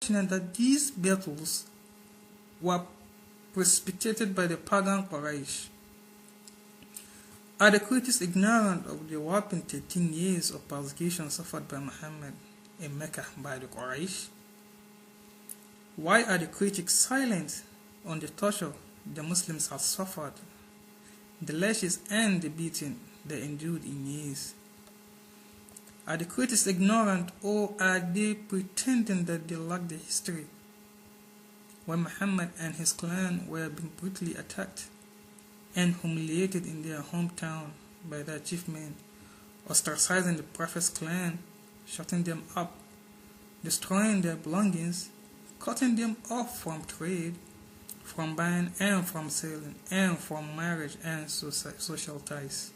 that these battles were precipitated by the pagan Quraysh. Are the critics ignorant of the whopping 13 years of persecution suffered by Muhammad in Mecca by the Quraysh? Why are the critics silent on the torture the Muslims have suffered, the lashes and the beating they endured in years? Are the critics ignorant, or are they pretending that they lack the history when Muhammad and his clan were being brutally attacked and humiliated in their hometown by their chief men, ostracizing the Prophet's clan, shutting them up, destroying their belongings, cutting them off from trade, from buying and from selling, and from marriage and social ties?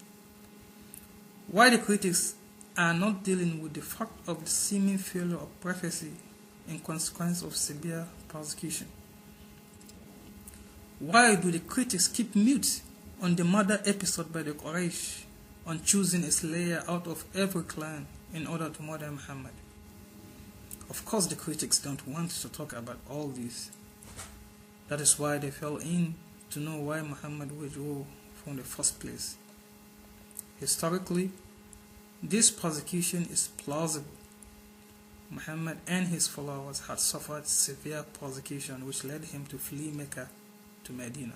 Why the critics are not dealing with the fact of the seeming failure of prophecy in consequence of severe persecution? Why do the critics keep mute on the murder episode by the Quraysh on choosing a slayer out of every clan in order to murder Muhammad? Of course the critics don't want to talk about all this. That is why they fell in to know why Muhammad waged war from the first place. Historically, this persecution is plausible. Muhammad and his followers had suffered severe persecution which led him to flee Mecca to Medina.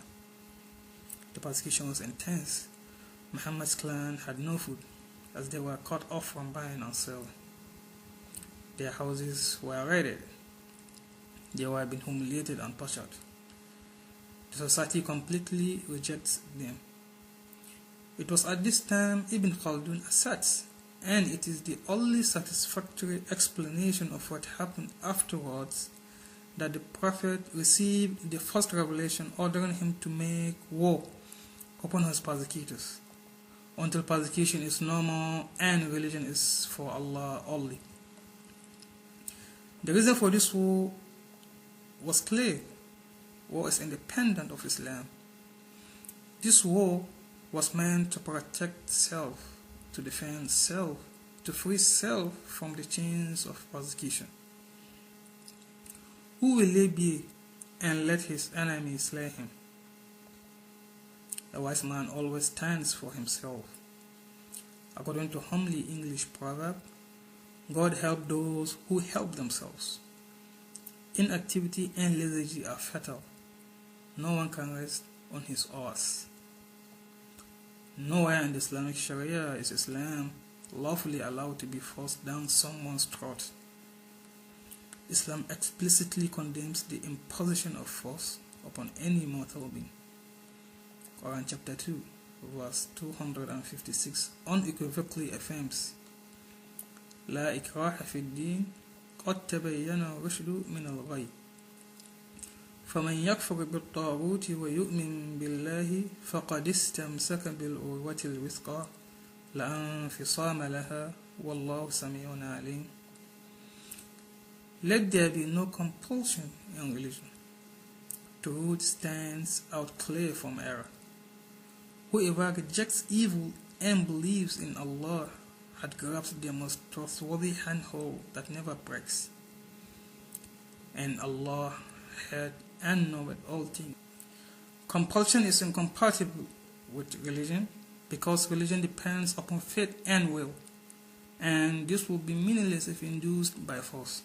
The persecution was intense. Muhammad's clan had no food as they were cut off from buying and selling. Their houses were raided. They were being humiliated and tortured. The society completely rejects them. It was at this time Ibn Khaldun asserts, and it is the only satisfactory explanation of what happened afterwards, that the Prophet received the first revelation ordering him to make war upon his persecutors, until persecution is no more and religion is for Allah only. The reason for this war was clear. War is independent of Islam. This war was meant to protect self, to defend self, to free self from the chains of persecution. Who will he be and let his enemy slay him? A wise man always stands for himself. According to homely English proverb, God help those who help themselves. Inactivity and lethargy are fatal. No one can rest on his oars. Nowhere in the Islamic Sharia is Islam lawfully allowed to be forced down someone's throat. Islam explicitly condemns the imposition of force upon any mortal being. Quran chapter 2, verse 256 unequivocally affirms, لا إكراه في الدين قد تبين الرشد من الغي فمن يكفر بالطاغوت ويؤمن بالله فقد استمسك بالعروة الوثقى لا انفصام لها والله سميع عليم. Let there be no compulsion in religion. Truth stands out clear from error. Whoever rejects evil and believes in Allah had grasped the most trustworthy handhold that never breaks. And Allah had and knoweth all things. Compulsion is incompatible with religion because religion depends upon faith and will, and this will be meaningless if induced by force,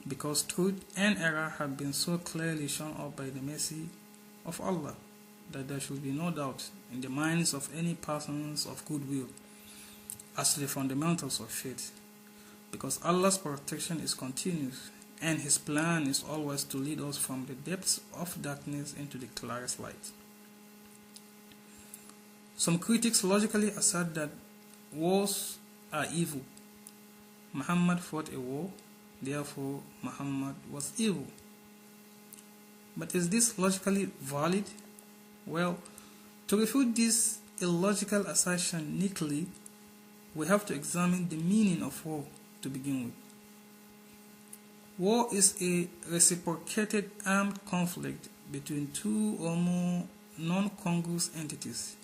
because truth and error have been so clearly shown up by the mercy of Allah that there should be no doubt in the minds of any persons of goodwill as to the fundamentals of faith, because Allah's protection is continuous and His plan is always to lead us from the depths of darkness into the clearest light. Some critics logically assert that wars are evil. Muhammad fought a war, therefore Muhammad was evil. But is this logically valid? Well, to refute this illogical assertion neatly, we have to examine the meaning of war to begin with. War is a reciprocated armed conflict between two or more non-congruous entities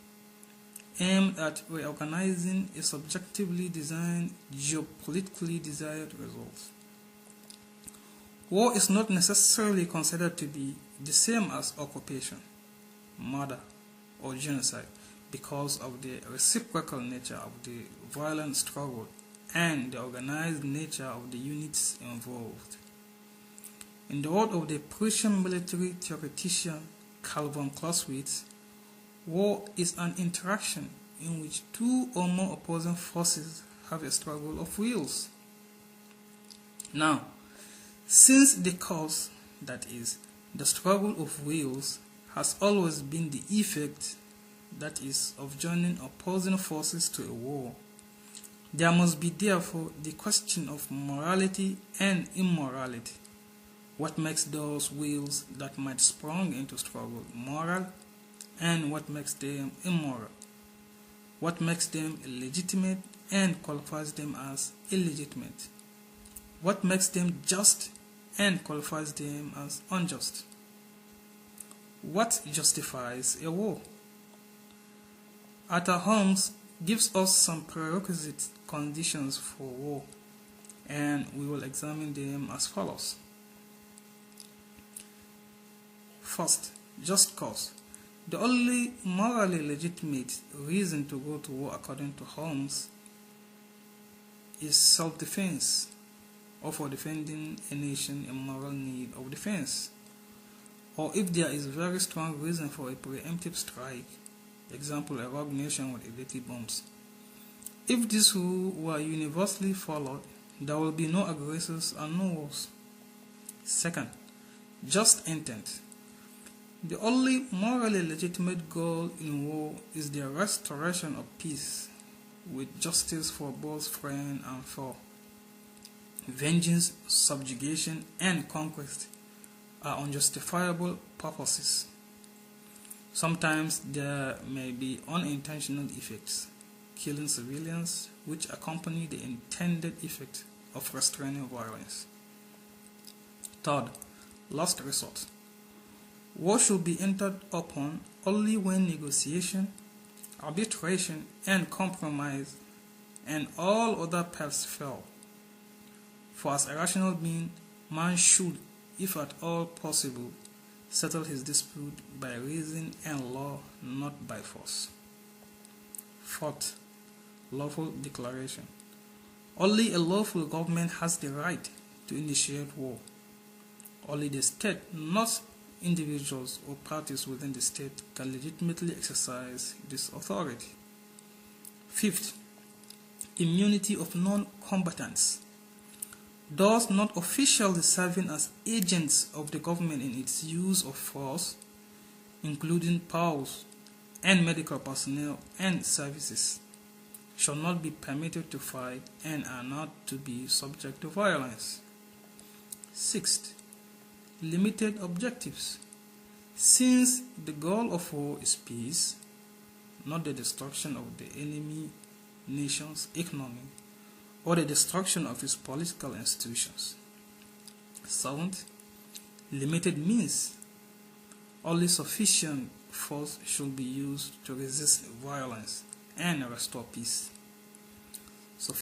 aimed at reorganizing a subjectively designed, geopolitically desired result. War is not necessarily considered to be the same as occupation, murder, or genocide because of the reciprocal nature of the violent struggle and the organized nature of the units involved. In the words of the Prussian military theoretician Karl von Clausewitz, war is an interaction in which two or more opposing forces have a struggle of wills. Now, since the cause, that is, the struggle of wills, has always been the effect, that is, of joining opposing forces to a war, there must be therefore the question of morality and immorality. What makes those wills that might sprung into struggle moral, and what makes them immoral? What makes them legitimate and qualifies them as illegitimate? What makes them just and qualifies them as unjust? What justifies a war? Arthur Holmes gives us some prerequisite conditions for war, and we will examine them as follows. First, just cause. The only morally legitimate reason to go to war, according to Holmes, is self-defense, or for defending a nation a moral need of defense, or if there is very strong reason for a preemptive strike, example a rogue nation with 80 bombs. If these rules were universally followed, there will be no aggressors and no wars. Second, just intent. The only morally legitimate goal in war is the restoration of peace, with justice for both friend and foe. Vengeance, subjugation, and conquest are unjustifiable purposes. Sometimes there may be unintentional effects, killing civilians, which accompany the intended effect of restraining violence. Third, last resort. War should be entered upon only when negotiation, arbitration, and compromise and all other paths fail. For as a rational being, man should, if at all possible, settle his dispute by reason and law, not by force. Fourth, lawful declaration. Only a lawful government has the right to initiate war. Only the state, not individuals or parties within the state, can legitimately exercise this authority. Fifth, immunity of non-combatants. Those not officially serving as agents of the government in its use of force, including POWs and medical personnel and services, shall not be permitted to fight and are not to be subject to violence. Sixth, limited objectives. Since the goal of war is peace, not the destruction of the enemy nation's economy or the destruction of its political institutions. Seventh, limited means. Only sufficient force should be used to resist violence and restore peace.